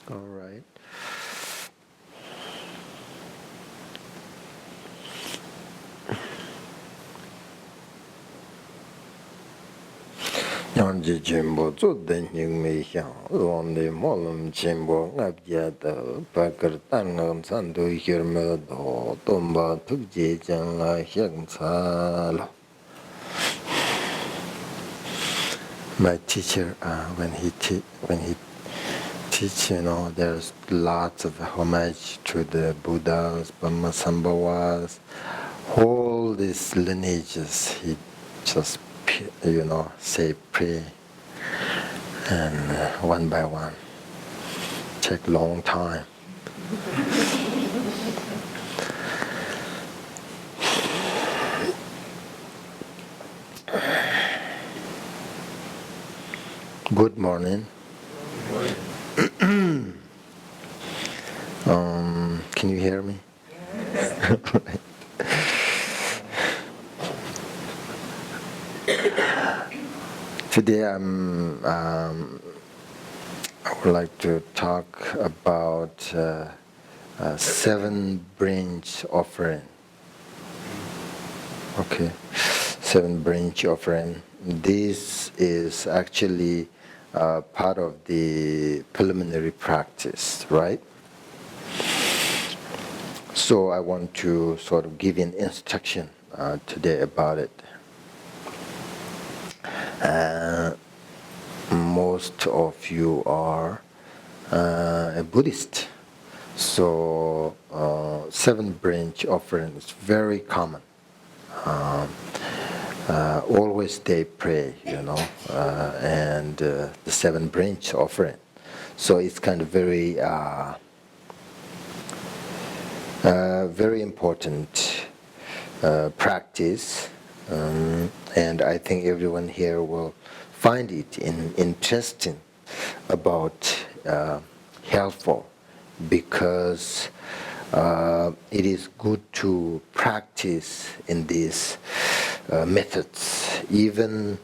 All right. Yang Jimbo to the Ning Xiang, on the Molam Jimbo, Abjata, Packer Tangan Sandu Hirmedo, Tomba took Jijan La Hiang Sala. My teacher, when he teach, there's lots of homage to the Buddhas, Brahmasambhavas, all these lineages. He just, say pray, and one by one, take long time. Good morning. Can you hear me? Right. Today I would like to talk about 7 branch offering. Okay, 7 branch offering. This is actually part of the preliminary practice, right? So I want to sort of give an instruction today about it. Most of you are a Buddhist, so 7 branch offering is very common. Always they pray, and the 7 branch offering. So it's kind of very important practice, and I think everyone here will find it interesting about helpful, because it is good to practice in these methods, even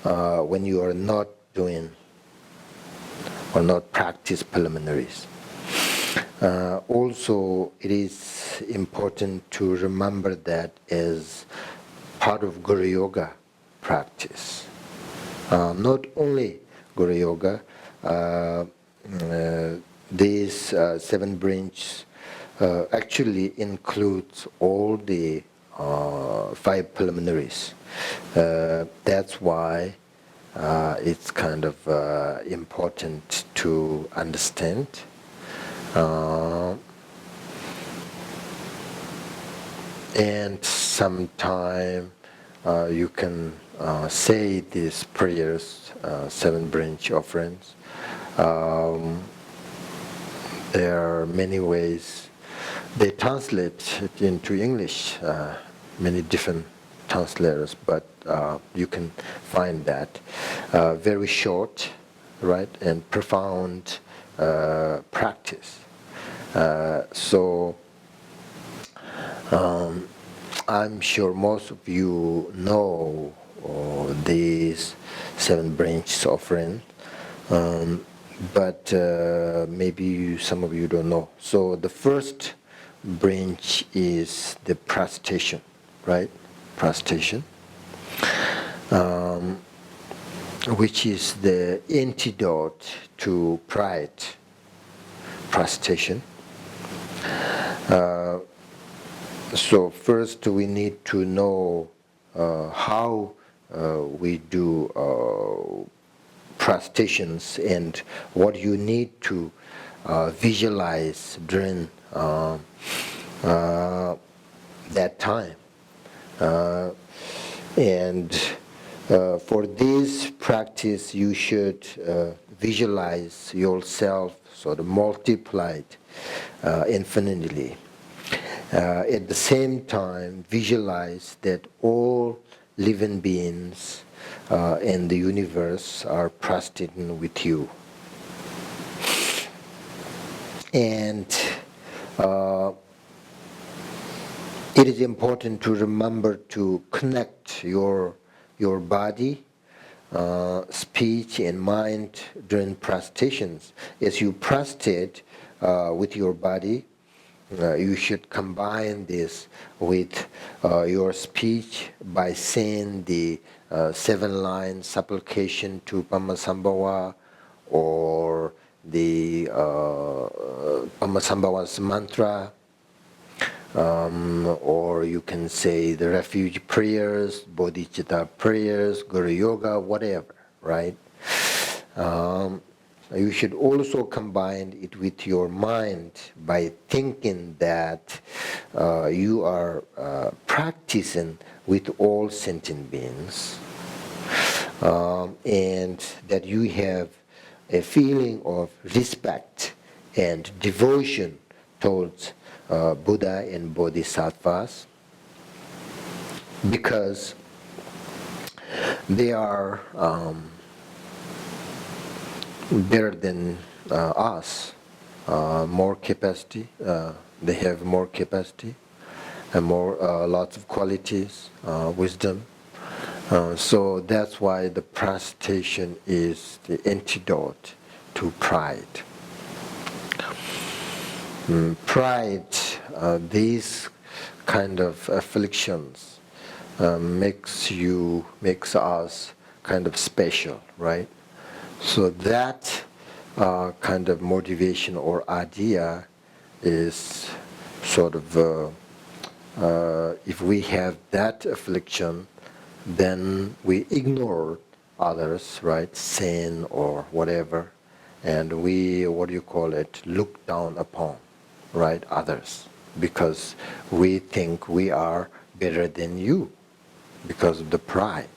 when you are not doing or not practice preliminaries. Also, it is important to remember that as part of Guru Yoga practice. Not only Guru Yoga, these 7 branches actually includes all the 5 preliminaries. That's why it's kind of important to understand. And sometime you can say these prayers, 7 branch offerings. There are many ways. They translate it into English, many different translators, but you can find that very short, right, and profound practice. So I'm sure most of you know these 7 branches offering, but maybe some of you don't know. So the first branch is the prostration, right? Prostration, which is the antidote to pride. Prostration. So first we need to know how we do prostrations and what you need to visualize during that time. And for this practice, you should visualize yourself sort of multiplied infinitely. At the same time, visualize that all living beings in the universe are prostrating with you. And it is important to remember to connect your body speech and mind during prostrations. As you prostrate with your body, you should combine this with your speech by saying the 7-line supplication to Pamasambhava, or the Pamasambhava's mantra, or you can say the refuge prayers, Bodhicitta prayers, Guru Yoga, whatever, right? You should also combine it with your mind by thinking that you are practicing with all sentient beings, and that you have a feeling of respect and devotion towards Buddha and Bodhisattvas, because they are better than us, more capacity. They have more capacity and more lots of qualities, wisdom. So that's why the prostration is the antidote to pride. Pride, these kind of afflictions makes us kind of special, right? So that kind of motivation or idea is sort of, if we have that affliction, then we ignore others, right? Sin or whatever, and we, look down upon, right, others, because we think we are better than you because of the pride.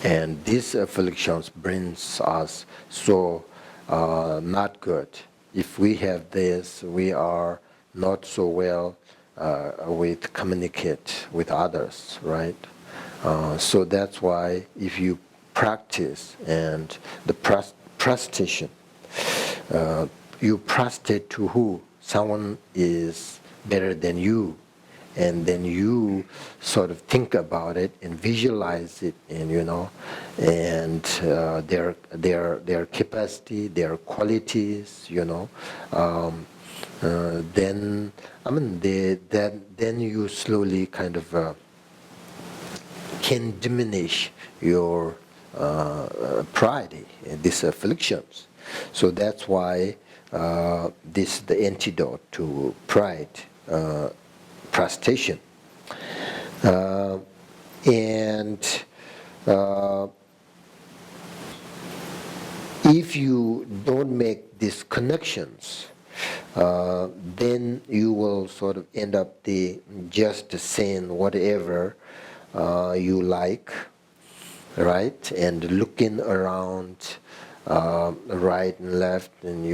And these afflictions brings us so not good. If we have this, we are not so well with communicate with others, right? So that's why if you practice and the prostration, you prostrate to who? Someone is better than you, and then you sort of think about it and visualize it, and and their capacity, their qualities, then then you slowly kind of can diminish your pride, these afflictions. So that's why this is the antidote to pride, prostration. And if you don't make these connections, then you will sort of end up just saying whatever you like, right? And looking around right and left, and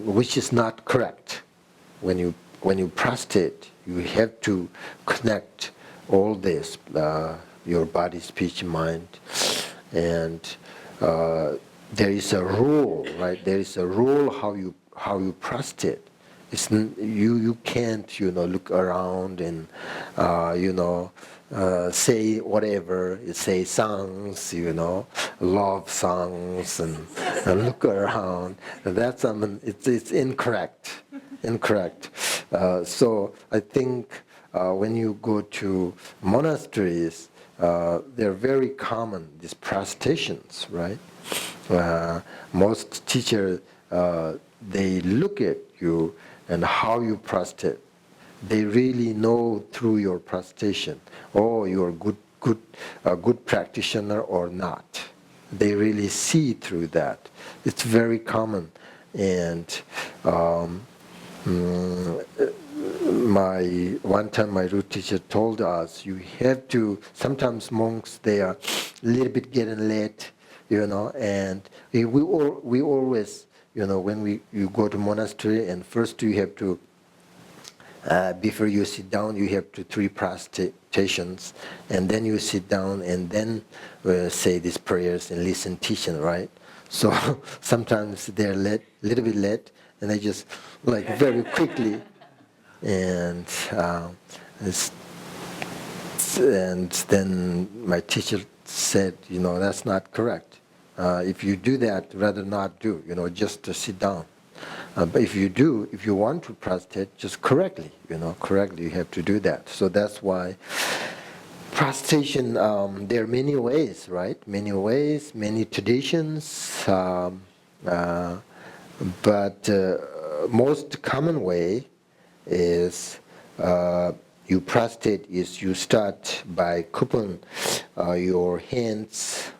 which is not correct. When you prostrate, you have to connect all this, your body, speech, mind, and there is a rule, right? There is a rule how you prostrate. You can't look around and say whatever, say songs, love songs, and look around. That's it's incorrect. So I think when you go to monasteries, they're very common, these prostrations, right? Most teachers, they look at you and how you prostrate. They really know through your prostration, oh, you're a good practitioner or not. They really see through that. It's very common. And one time my root teacher told us, you have to, sometimes monks, they are a little bit getting late, and we always, when you go to monastery, and first you have to, before you sit down, you have to 3 prostrations, and then you sit down, and then say these prayers and listen teaching, right? So sometimes they're late, a little bit late, and they just very quickly, and It's, and then my teacher said, that's not correct. If you do that, rather not do, just to sit down. But if you want to prostrate, just correctly, correctly you have to do that. So that's why prostration, there are many ways, right? Many ways, many traditions, but most common way is you prostrate is you start by cupping your hands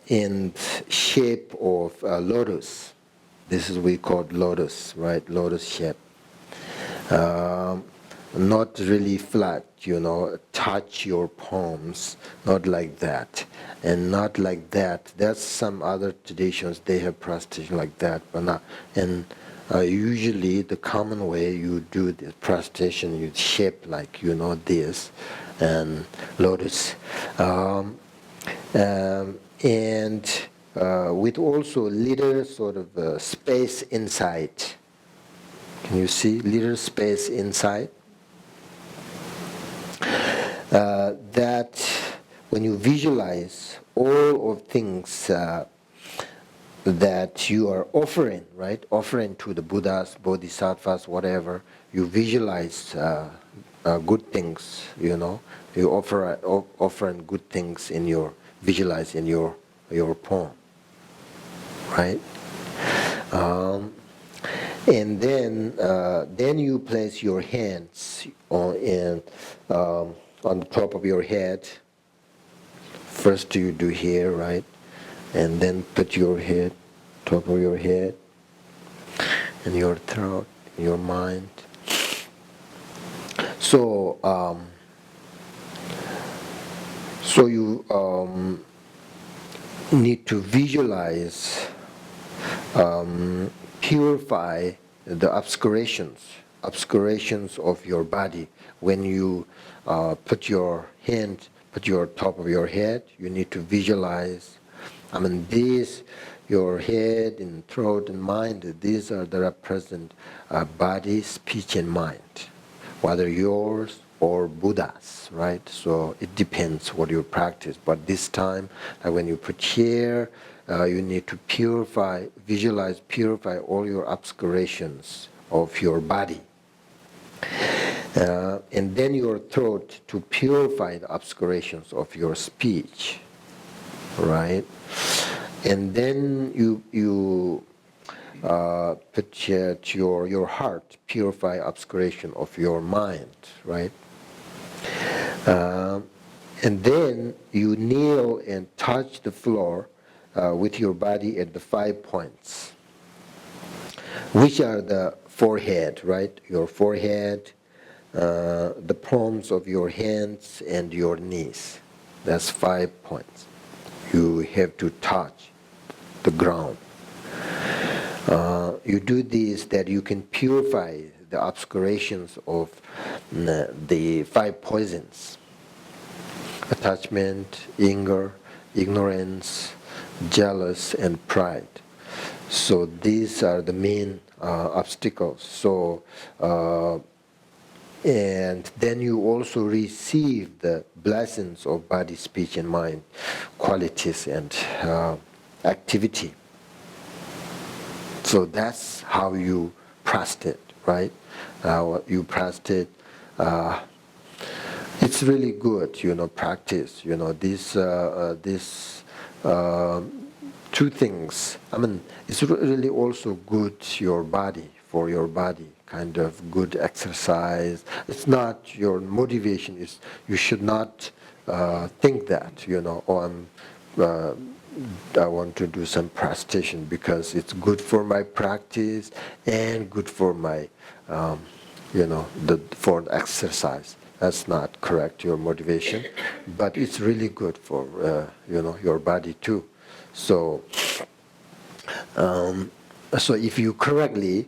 in shape of lotus. This is we call lotus, right? Lotus shape. Not really flat, touch your palms, not like that. And not like that. There's some other traditions, they have prostration like that, but not. And usually the common way you do the prostration, you shape like, this, and lotus. And with also little sort of space inside. Can you see little space inside? That when you visualize all of things that you are offering, right? Offering to the Buddhas, Bodhisattvas, whatever, you visualize good things, You offering good things in your, visualize in your poem, right? And then you place your hands on the top of your head. First you do here, right? And then put your head, top of your head, and your throat, your mind. So, so you need to visualize, purify the obscurations of your body. When you put your hand, put your top of your head, you need to visualize. These, your head and throat and mind, these are the represent body, speech, and mind, whether yours or Buddha's, right? So it depends what you practice. But this time, when you put here, you need to purify, visualize, purify all your obscurations of your body. And then your throat to purify the obscurations of your speech, right? And then you put your heart, purify obscuration of your mind, right? And then you kneel and touch the floor with your body at the 5 points, which are the forehead, right? Your forehead, the palms of your hands, and your knees. That's 5 points. You have to touch the ground. You do this that you can purify the obscurations of the 5 poisons: attachment, anger, ignorance, jealous, and pride. So these are the main obstacles. So and then you also receive the blessings of body, speech, and mind qualities and activity. So that's how you prostrate, right? You prostrate. It's really good, practice. These 2 things. It's really also good for your body. Kind of good exercise. It's not your motivation. Is you should not think that I want to do some prostration because it's good for my practice and good for my for the exercise. That's not correct, your motivation, but it's really good for your body too. So so if you correctly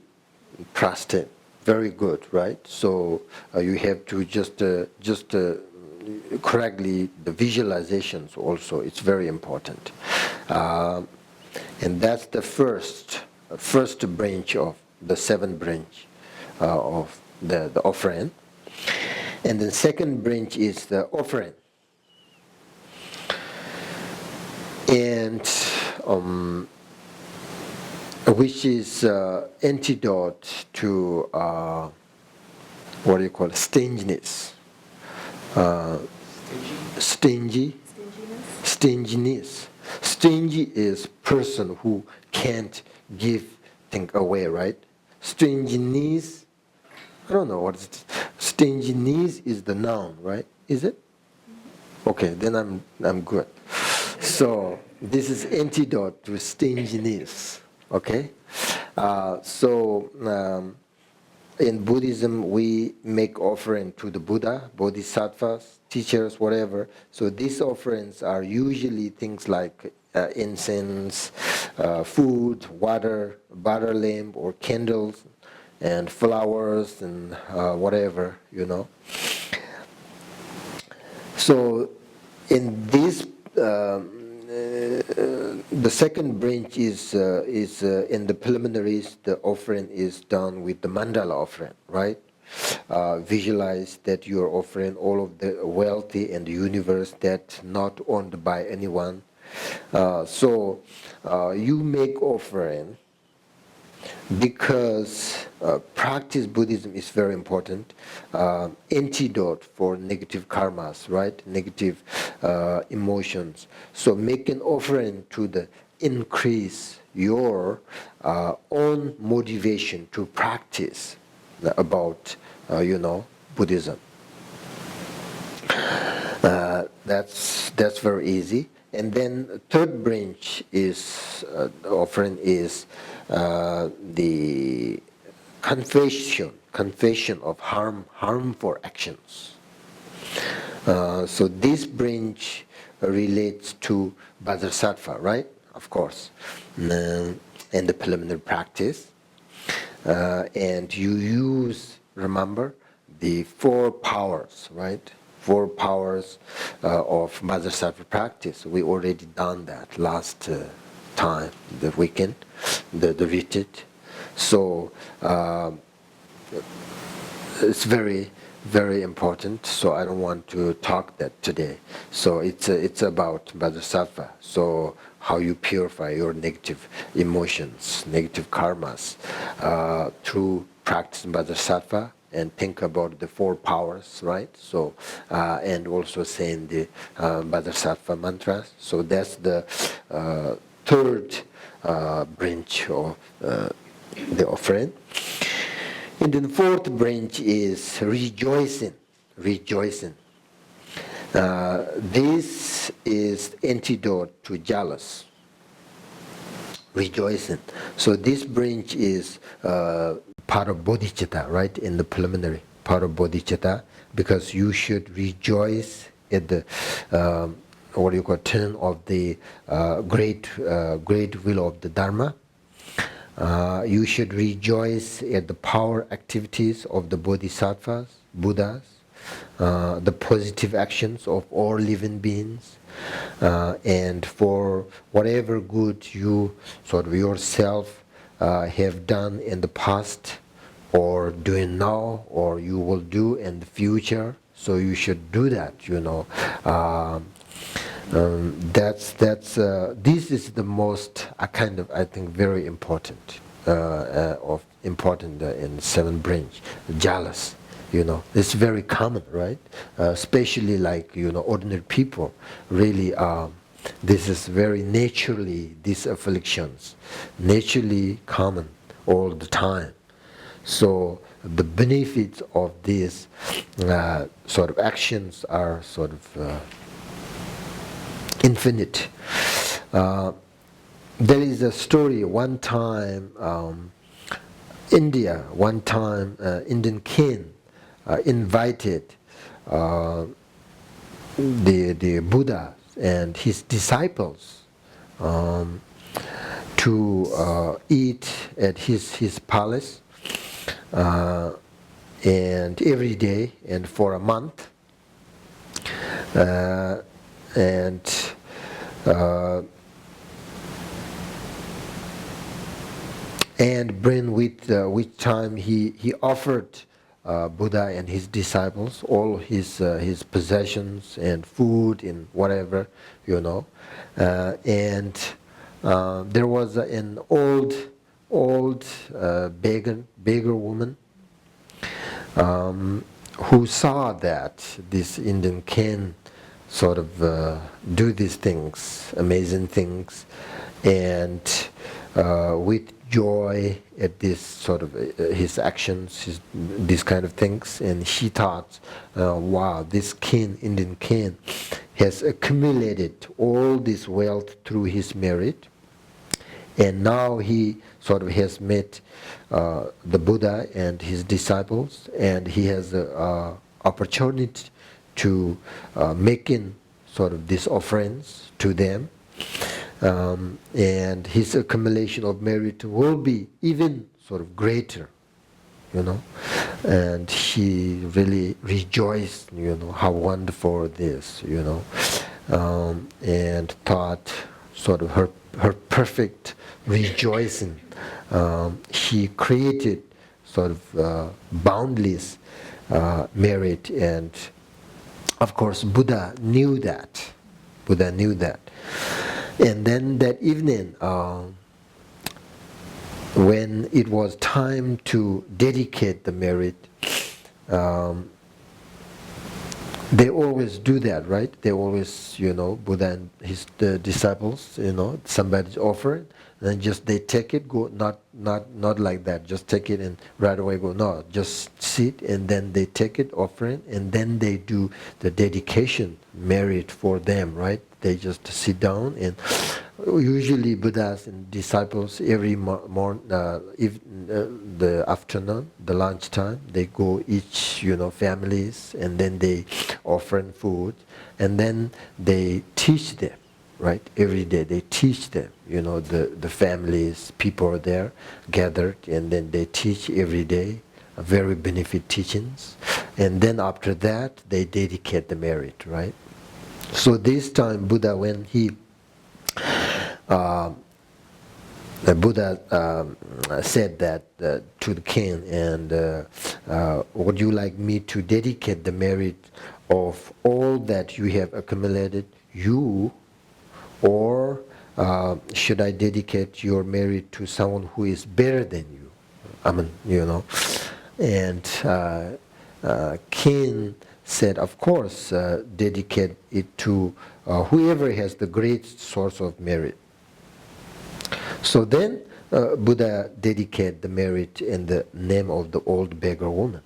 prostrate, very good, right? So you have to just correctly the visualizations also. It's very important, and that's the first branch of the 7 branch of the offering. And the second branch is the offering. And which is antidote to what do you call it? Stinginess. Stinginess. Stingy is person who can't give things away, right? Stinginess, I don't know what is it. Stinginess is the noun, right? Is it? Okay, then I'm good. So this is antidote to stinginess. Okay, in Buddhism, we make offering to the Buddha, Bodhisattvas, teachers, whatever. So these offerings are usually things like incense, food, water, butter lamp, or candles, and flowers, and whatever, you know. So in this, the second branch is in the preliminaries. The offering is done with the mandala offering, right? Visualize that you are offering all of the wealthy and the universe that not owned by anyone. So you make offering because practice Buddhism is very important. Antidote for negative karmas, right? Negative emotions. So make an offering to the increase your own motivation to practice about, Buddhism. That's very easy. And then third branch is offering is the confession of harmful actions. So this branch relates to Bodhisattva, right? Of course, and the preliminary practice. And you use, remember, the 4 powers, right? 4 powers of Bodhisattva practice. We already done that last time, the weekend, the retreat. So it's very, very important. So I don't want to talk that today. So it's about Bodhisattva. So how you purify your negative emotions, negative karmas through practicing Bodhisattva and think about the 4 powers, right? So and also saying the Bodhisattva mantras. So that's the third branch of the offering. And then the fourth branch is rejoicing. This is antidote to jealous. Rejoicing. So this branch is part of Bodhicitta, right? In the preliminary part of Bodhicitta, because you should rejoice at the turn of the great will of the Dharma. You should rejoice at the power activities of the Bodhisattvas, Buddhas, the positive actions of all living beings, and for whatever good you sort of yourself have done in the past, or doing now, or you will do in the future. So you should do that, this is the most I think very important in 7 branch. Jealous, it's very common, right? Especially like ordinary people. Really, this is very naturally, these afflictions, naturally common all the time. So the benefits of these sort of actions are sort of infinite. There is a story one time, Indian king invited the Buddha and his disciples to eat at his palace, and every day and for a month, and bring with which time he offered Buddha and his disciples, all his possessions and food and whatever, and there was an old beggar woman who saw that this Indian can sort of do these things, amazing things, and with joy at this sort of his actions, these kind of things, and she thought, wow, this king, Indian king, has accumulated all this wealth through his merit, and now he sort of has met the Buddha and his disciples, and he has the opportunity to make in sort of these offerings to them, and his accumulation of merit will be even sort of greater, and he really rejoiced, how wonderful it is, and thought sort of her perfect rejoicing. He created sort of boundless merit, and of course Buddha knew that. And then that evening, when it was time to dedicate the merit, they always do that, right? They always, Buddha and his disciples, somebody's offering, then just they take it, go, not like that, just take it and right away go, no, just sit and then they take it, offering, and then they do the dedication merit for them, right? They just sit down, and usually Buddhas and disciples every morning, the afternoon, the lunchtime, they go each, families, and then they offer food, and then they teach them, right? Every day they teach them, the families, people are there gathered, and then they teach every day, very benefit teachings, and then after that they dedicate the merit, right? So this time Buddha, when the Buddha said that to the king, and would you like me to dedicate the merit of all that you have accumulated, or should I dedicate your merit to someone who is better than you? And king said, of course, dedicate it to whoever has the great source of merit. So then Buddha dedicated the merit in the name of the old beggar woman,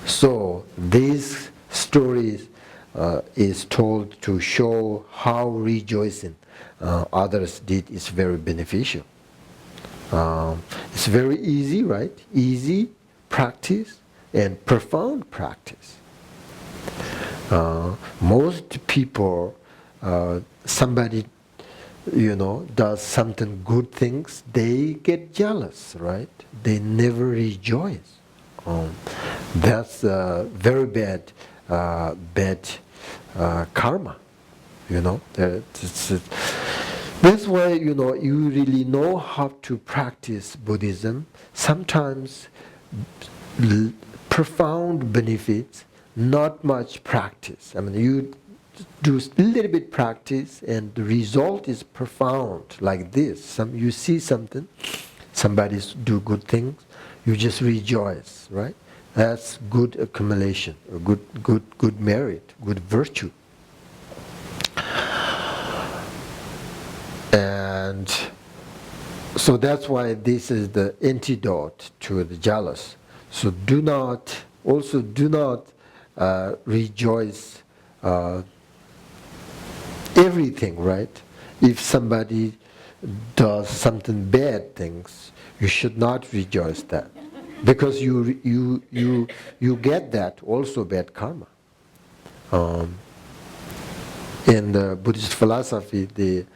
So these stories is told to show how rejoicing others did is very beneficial. It's very easy, right? Easy practice and profound practice. Most people, somebody, does something good things, they get jealous, right? They never rejoice. That's very bad karma. That's why you really know how to practice Buddhism. Sometimes profound benefits, not much practice. You do a little bit practice and the result is profound, like this. You see something, somebody do good things, you just rejoice, right? That's good accumulation, good merit, good virtue. And so that's why this is the antidote to the jealous. So do not rejoice everything, right? If somebody does something bad things, you should not rejoice that, because you get that also bad karma. In the Buddhist philosophy, the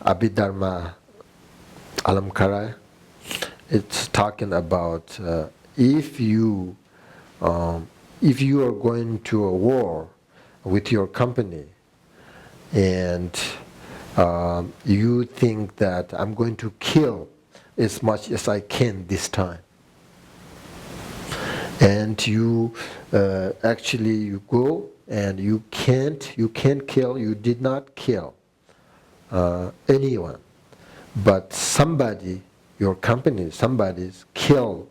Abhidharma Alamkara, it's talking about if you are going to a war with your company, and you think that I'm going to kill as much as I can this time, and you actually you go and you can't kill, you did not kill anyone, but somebody, your company, somebody's killed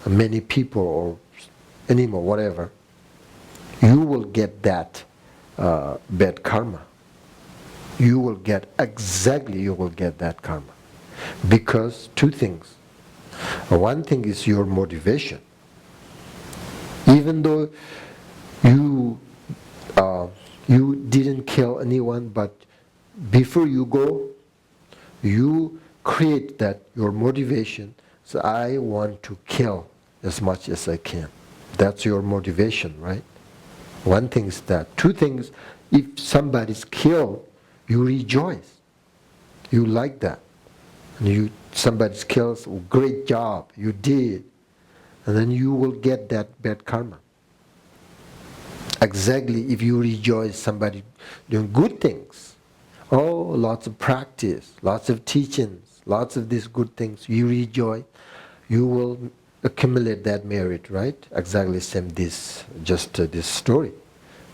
many people or animal, whatever, you will get that bad karma. You will get that karma. Because two things. One thing is your motivation. Even though you didn't kill anyone, but before you go, you create that your motivation. So I want to kill as much as I can. That's your motivation, right? One thing is that. Two things, if somebody's killed, you rejoice. You like that. And somebody's killed, great job, you did. And then you will get that bad karma. Exactly, if you rejoice somebody doing good things, lots of practice, lots of teachings, lots of these good things, you rejoice, you will accumulate that merit, right? Exactly same this story.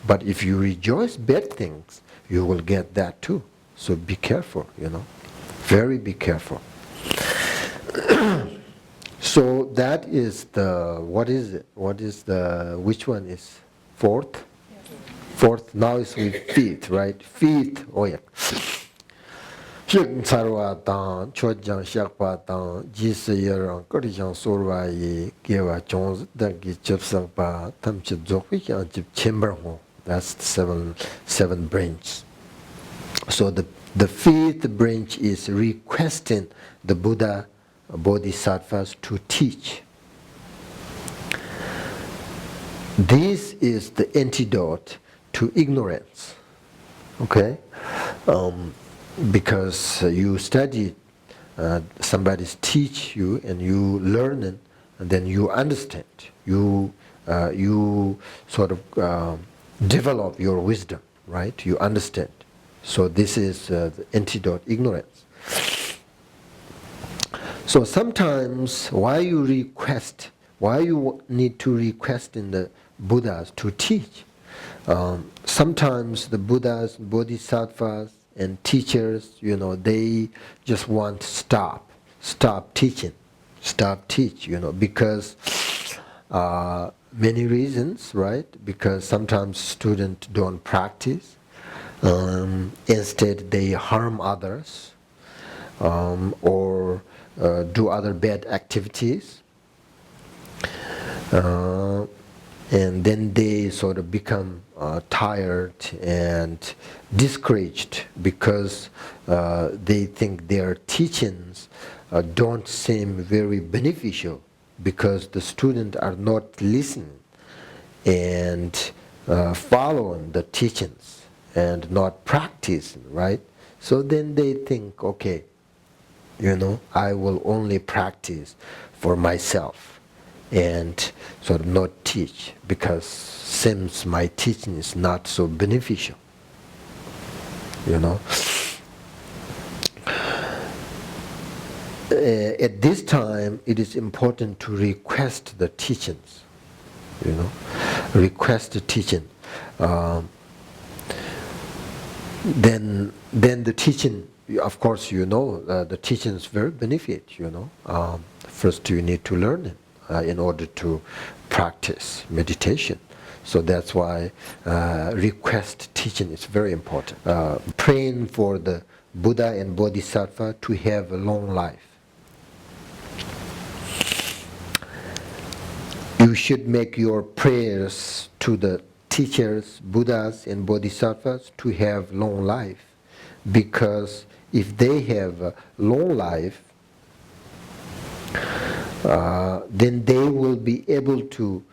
But if you rejoice bad things, you will get that too. So be careful, very be careful. So that is what is it? Which one is fourth? Yes. Fourth, now is with fifth, right? Fifth, yeah. Shik Sarwa Tang, Chojang Shakpa Tang, Jisi Yerang, Kodijang Surwa Yi, Gewa Chons, Dangi Chipsangpa, Tamchip Zokwi, and Chip Chimberho. That's the seven branches. So the fifth branch is requesting the Buddha Bodhisattvas to teach. This is the antidote to ignorance. Okay? Because you study, somebody's teach you and you learn it, and then you understand. You sort of develop your wisdom, right? You understand. So this is the antidote ignorance. So sometimes why you need to request in the Buddhas to teach. Sometimes the Buddhas, Bodhisattvas, and teachers, they just want to stop teaching, because many reasons, right? Because sometimes students don't practice. Instead, they harm others, or do other bad activities. And then they sort of become tired and discouraged because they think their teachings don't seem very beneficial because the students are not listening and following the teachings and not practicing, right? So then they think, okay, I will only practice for myself and sort of not teach because seems my teaching is not so beneficial. At this time, it is important to request the teachings. Request the teaching. Then the teaching, of course, the teaching is very benefit. First you need to learn it in order to practice meditation. So that's why request teaching is very important. Praying for the Buddha and Bodhisattva to have a long life. You should make your prayers to the teachers, Buddhas and Bodhisattvas to have long life, because if they have a long life, then they will be able to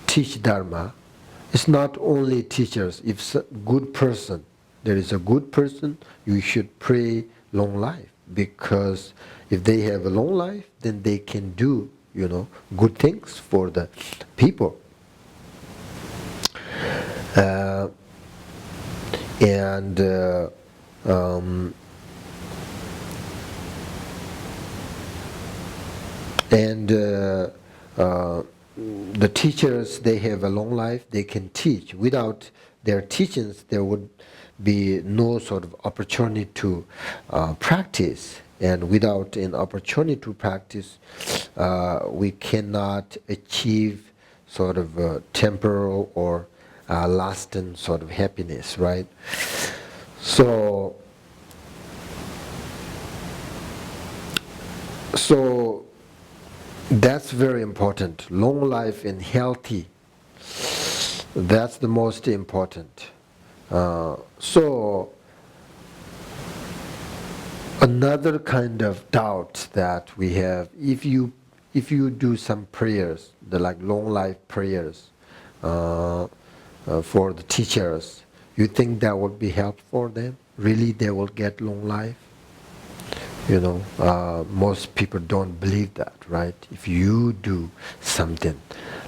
teach Dharma. It's not only teachers. If a good person, there is a good person, you should pray long life, because if they have a long life, then they can do good things for the people. the teachers, they have a long life, they can teach. Without their teachings, there would be no sort of opportunity to practice. And without an opportunity to practice, we cannot achieve sort of temporal or lasting sort of happiness, right? So that's very important. Long life and healthy, that's the most important. So another kind of doubt that we have, if you do some prayers, the like long life prayers for the teachers, you think that would be helpful for them? Really, they will get long life? You know, most people don't believe that, right? If you do something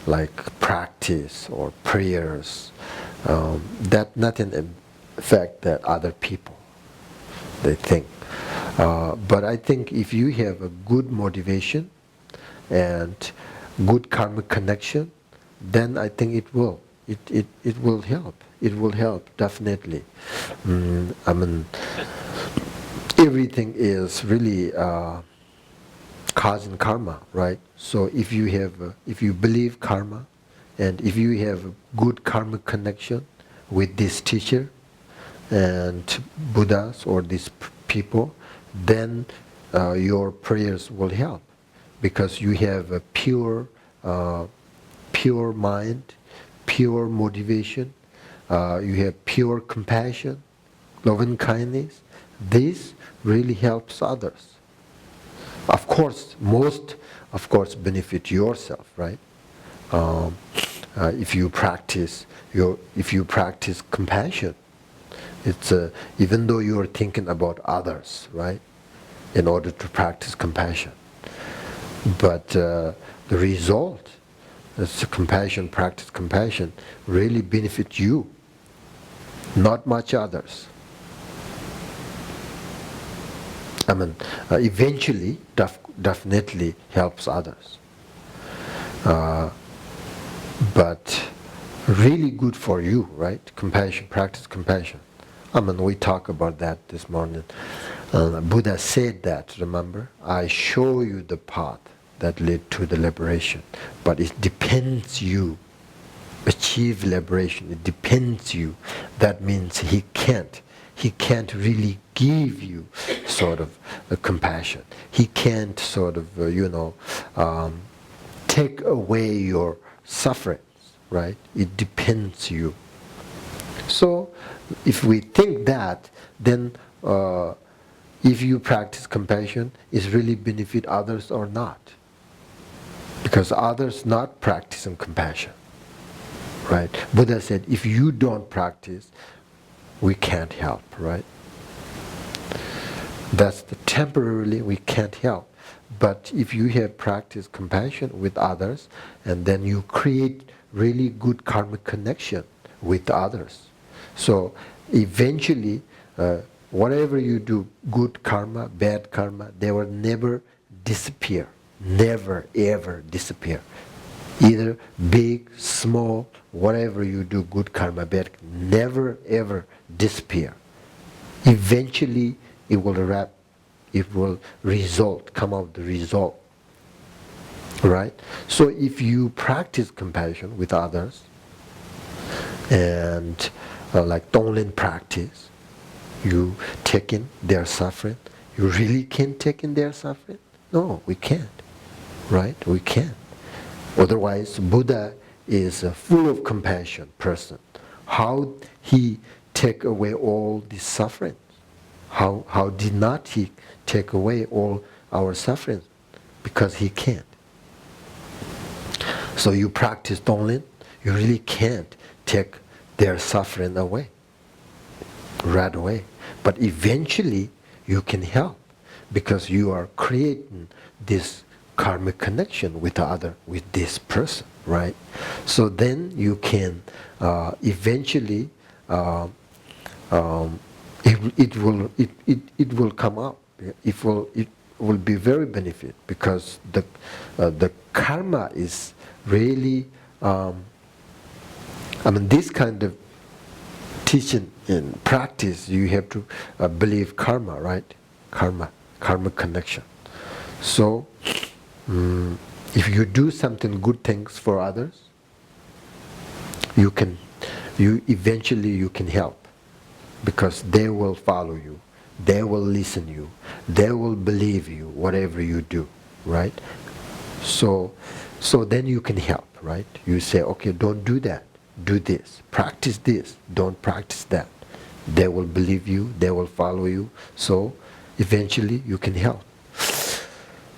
like practice or prayers, that nothing affect the other people, they think. But I think if you have a good motivation and good karmic connection, then I think it will. It will help. It will help, definitely. I mean, everything is really cause and karma, right? So if you believe karma, and if you have a good karmic connection with this teacher and Buddhas or these people, then your prayers will help, because you have a pure mind, pure motivation, you have pure compassion, loving kindness. This really helps others. Of course, benefit yourself, right? If you practice compassion, it's even though you are thinking about others, right? In order to practice compassion, but the result is practice compassion really benefit you, not much others. I mean, eventually, definitely helps others. But really good for you, right? Compassion, practice compassion. I mean, we talked about that this morning. Buddha said that, remember? I show you the path that led to the liberation. But it depends you achieve liberation. It depends you. That means he can't really give you sort of a compassion. He can't sort of, take away your sufferings, right? It depends you. So if we think that, then if you practice compassion, is really benefit others or not? Because others not practicing compassion, right? Buddha said, if you don't practice, we can't help, right? That's temporarily we can't help. But if you have practiced compassion with others, and then you create really good karmic connection with others. So eventually, whatever you do, good karma, bad karma, they will never disappear. Never ever disappear. Either big, small, whatever you do, good karma, bad, never ever disappear. Eventually, it will come out the result. Right? So if you practice compassion with others, and like Tonglen practice, you take in their suffering. You really can take in their suffering? No, we can't. Right? We can't. Otherwise, Buddha is a full of compassion person. How he take away all these sufferings? How did not he take away all our sufferings? Because he can't. So you practice Tonglen, you really can't take their suffering away, right away. But eventually you can help, because you are creating this karmic connection with this person, right? So then you can eventually it will come up. will be very benefit, because the karma is really, this kind of teaching and practice, you have to believe karma, right? Karma connection. So, if you do something good things for others, eventually you can help, because they will follow you, they will listen you, they will believe you, whatever you do, right? So then you can help, right? You say, okay, don't do that, do this, practice this, don't practice that. They will believe you, they will follow you, so eventually you can help.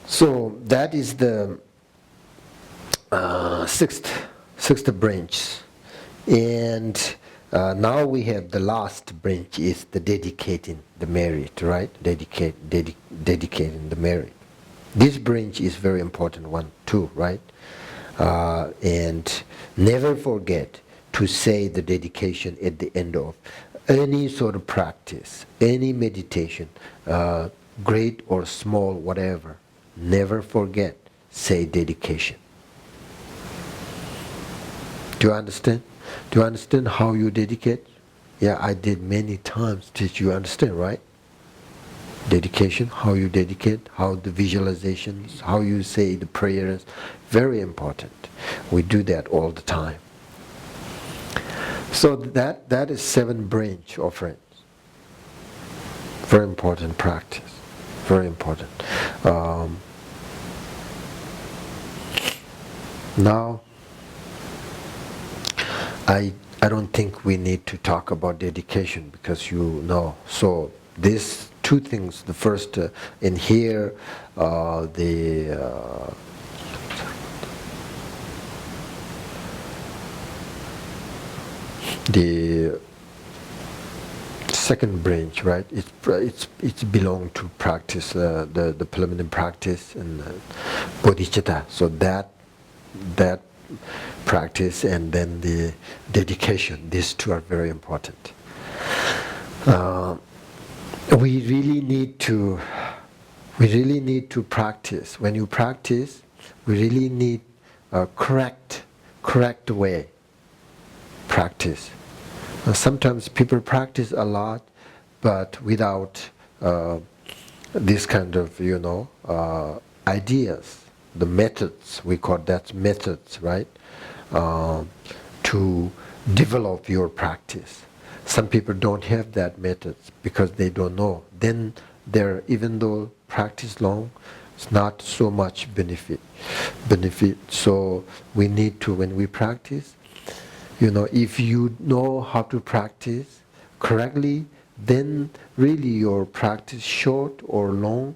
So that is the sixth branch. And now we have the last branch, is the dedicating the merit, right? Dedicating the merit. This branch is very important one too, right? And never forget to say the dedication at the end of any sort of practice, any meditation, great or small, whatever. Never forget, say dedication. Do you understand? Do you understand how you dedicate? Yeah, I did many times. Did you understand, right? Dedication, how you dedicate, how the visualizations, how you say the prayers, very important. We do that all the time. So that is 7 branch offerings. Very important practice. Very important. Now, I don't think we need to talk about dedication, because you know. So these 2 things. The first, in here, the second branch, right? It's belong to practice, the preliminary practice and Bodhicitta. So that practice and then the dedication, these 2 are very important. We really need to practice. When you practice, we really need a correct way practice. Sometimes people practice a lot, but without this kind of ideas, the methods, we call that methods, right? To develop your practice. Some people don't have that methods because they don't know. Then even though practice long, it's not so much benefit. So we need to, when we practice, if you know how to practice correctly, then really your practice, short or long,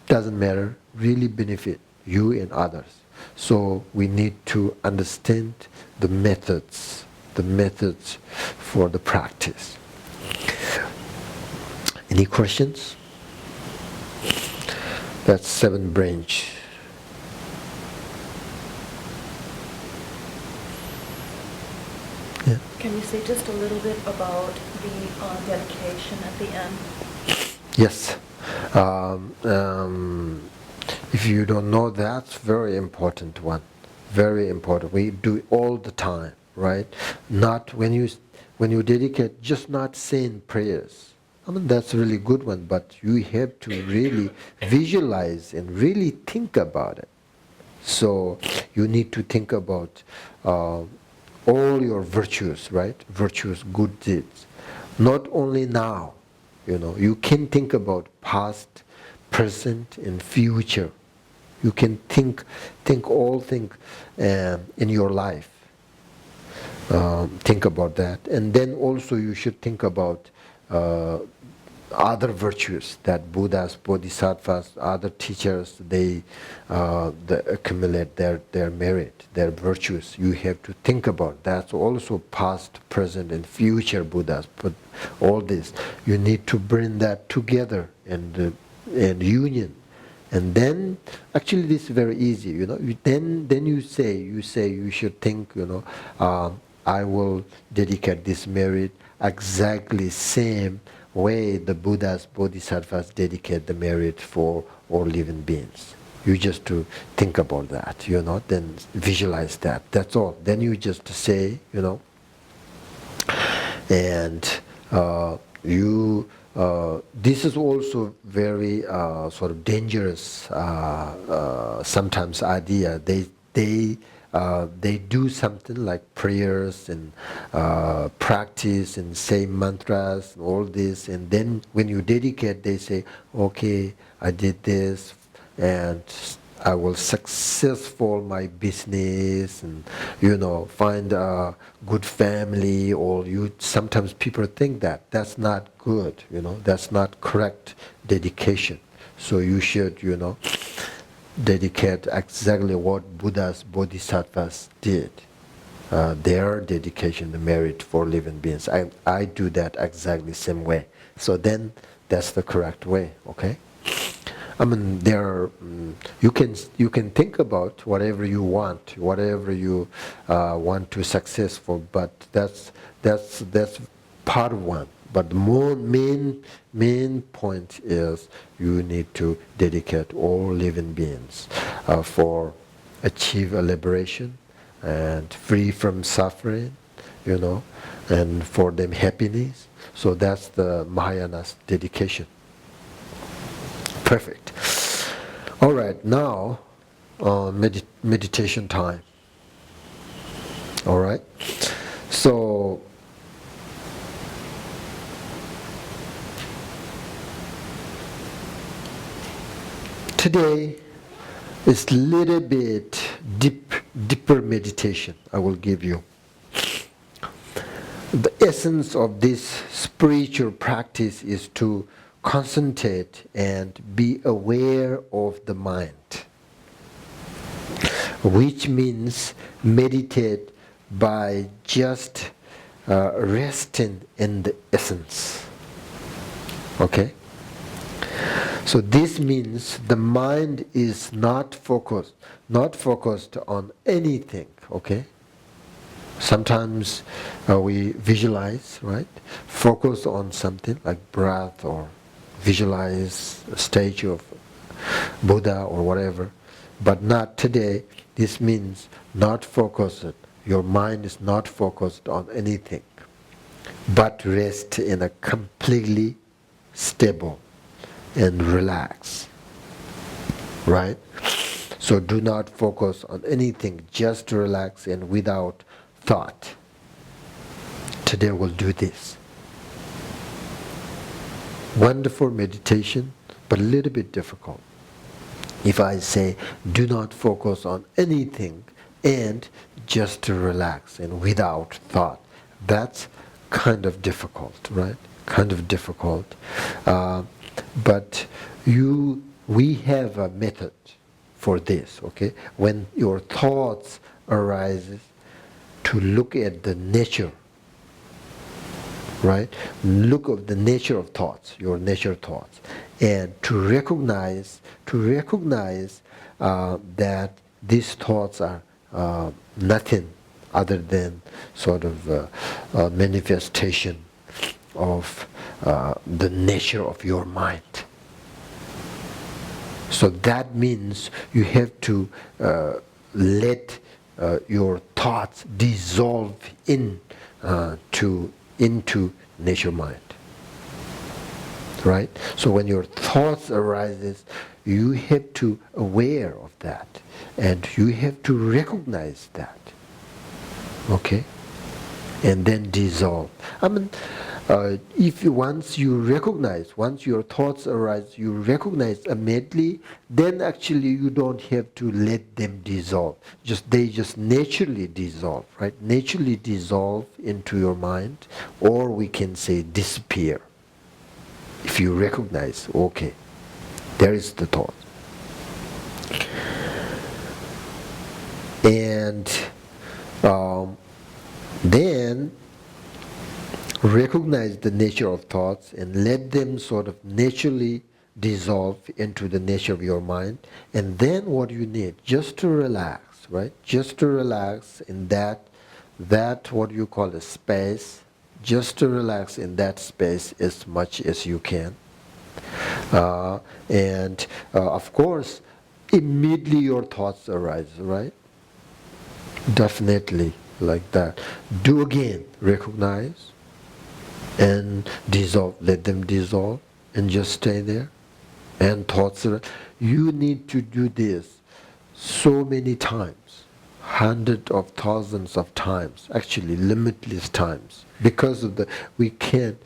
doesn't matter, really benefit you and others. So we need to understand the methods for the practice. Any questions? That's 7 branch. Yeah. Can you say just a little bit about the dedication at the end? Yes. If you don't know, that's very important one. Very important. We do it all the time, right? Not when you dedicate, just not saying prayers. That's a really good one, but you have to really visualize and really think about it. So you need to think about all your virtues, right? Virtues, good deeds. Not only now, you can think about past, present, and future. You can think all things in your life. Think about that, and then also you should think about other virtues that Buddhas, Bodhisattvas, other teachers, they accumulate their merit, their virtues. You have to think about that's also past, present, and future Buddhas. But all this, you need to bring that together and union. And then, actually, this is very easy. Then you say you should think. I will dedicate this merit exactly same way the Buddhas, Bodhisattvas dedicate the merit for all living beings. You just to think about that, then visualize that. That's all. Then you just say, and this is also very sort of dangerous sometimes idea. They do something like prayers and practice and say mantras and all this, and then when you dedicate, they say, okay, I did this and I will successful my business and find a good family. Or sometimes people think that that's not good, that's not correct dedication. So you should dedicate exactly what Buddhas, Bodhisattvas did. Their dedication, the merit for living beings. I do that exactly same way. So then that's the correct way, okay? I mean, you can think about whatever you want, whatever you want to successful, but that's part of one. But the more main point is you need to dedicate all living beings for achieve a liberation and free from suffering, and for them happiness. So that's the Mahayana's dedication. Perfect. All right, now meditation time. All right. So today is a little bit deeper meditation I will give you. The essence of this spiritual practice is to concentrate and be aware of the mind, which means meditate by just resting in the essence. Okay? So this means the mind is not focused on anything, okay? Sometimes we visualize, right? Focus on something like breath, or visualize a statue of Buddha or whatever, but not today. This means not focused. Your mind is not focused on anything, but rest in a completely stable and relax, right? So do not focus on anything, just relax and without thought. Today we'll do this. Wonderful meditation, but a little bit difficult. If I say do not focus on anything and just to relax and without thought, that's kind of difficult, right? Kind of difficult. But we have a method for this, okay? When your thoughts arises, to look at the nature, right? Look at the nature of thoughts, your nature thoughts, and to recognize that these thoughts are nothing other than sort of a manifestation of the nature of your mind. So that means you have to let your thoughts dissolve into nature mind, right? So when your thoughts arises, you have to aware of that, and you have to recognize that, okay, and then dissolve. I mean, once your thoughts arise, you recognize immediately, then actually you don't have to let them dissolve. They just naturally dissolve, right? Naturally dissolve into your mind, or we can say disappear. If you recognize, okay, there is the thought. And then recognize the nature of thoughts and let them sort of naturally dissolve into the nature of your mind. And then what you need, just to relax, right? Just to relax in that what you call a space, just to relax in that space as much as you can. And of course, immediately your thoughts arise, right? Definitely like that. Do again, recognize and dissolve, let them dissolve and just stay there. And thoughts, you need to do this so many times, hundreds of thousands of times, actually limitless times, because of the we can't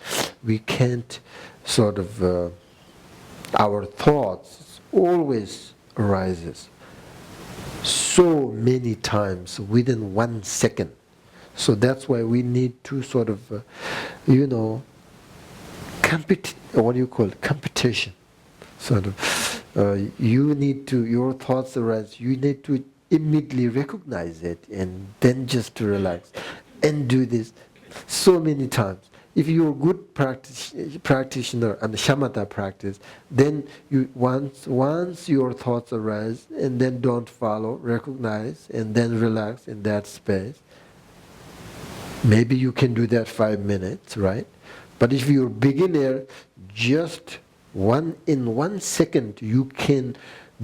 sort of our thoughts always arises so many times within 1 second. So that's why we need to sort of what do you call it, competition, sort of you need to, your thoughts arise, you need to immediately recognize it and then just to relax and do this so many times. If you're a good practitioner and shamatha practice, then you once your thoughts arise and then don't follow, recognize and then relax in that space. Maybe you can do that 5 minutes, right? But if you're a beginner, just in 1 second you can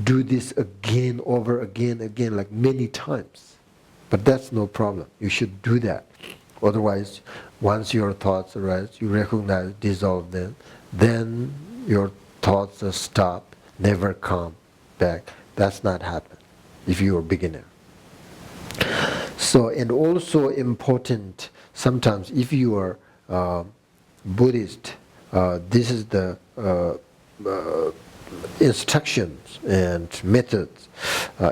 do this again, over again, like many times. But that's no problem. You should do that. Otherwise, once your thoughts arise, you recognize, dissolve them, then your thoughts are stop, never come back. That's not happen if you're a beginner. So, and also important, sometimes if you are Buddhist, this is the instructions and methods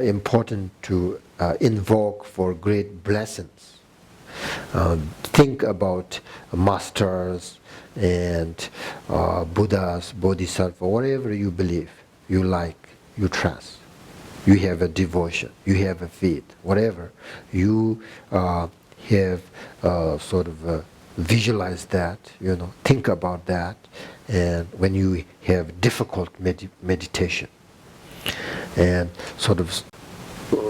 important to invoke for great blessings. Think about masters and Buddhas, Bodhisattva, whatever you believe, you like, you trust. You have a devotion, you have a faith, whatever. You have sort of visualize that, think about that, and when you have difficult meditation. And sort of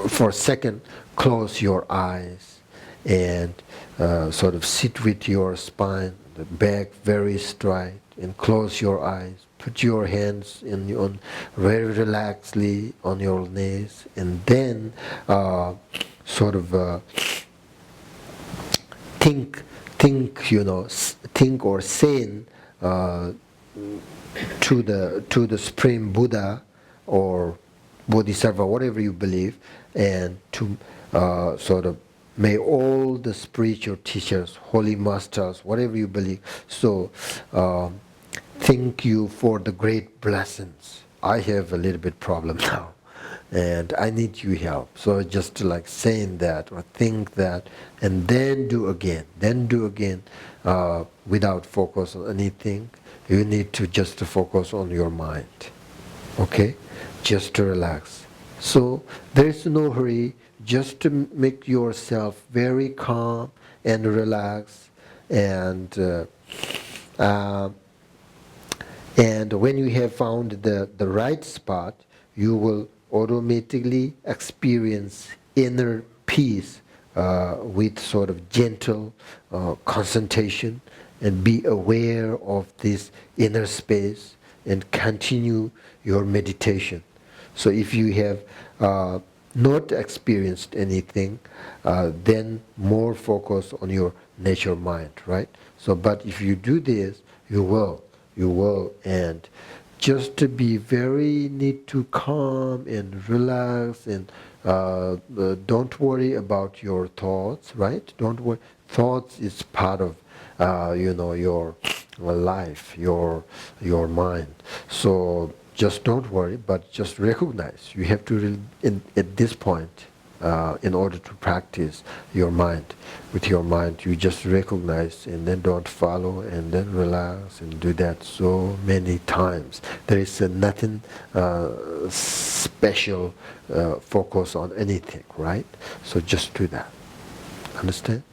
for a second, close your eyes and sort of sit with your spine, the back very straight, and close your eyes. Put your hands on very relaxedly on your knees, and then sort of think or saying to the Supreme Buddha or Bodhisattva, whatever you believe, and to sort of may all the spiritual teachers, holy masters, whatever you believe, so thank you for the great blessings. I have a little bit problem now, and I need your help. So just like saying that or think that, and then do again, without focus on anything. You need to just focus on your mind, okay? Just to relax. So there is no hurry, just to make yourself very calm and relaxed, and when you have found the right spot, you will automatically experience inner peace with sort of gentle concentration, and be aware of this inner space and continue your meditation. So if you have not experienced anything, then more focus on your nature mind, right? So, but if you do this, you will, and just to be very need to calm and relax, and don't worry about your thoughts, right? Don't worry. Thoughts is part of your life, your mind. So just don't worry, but just recognize. You have to at this point, in order to practice your mind. With your mind, you just recognize and then don't follow, and then relax, and do that so many times. There is nothing special focus on anything, right? So just do that. Understand?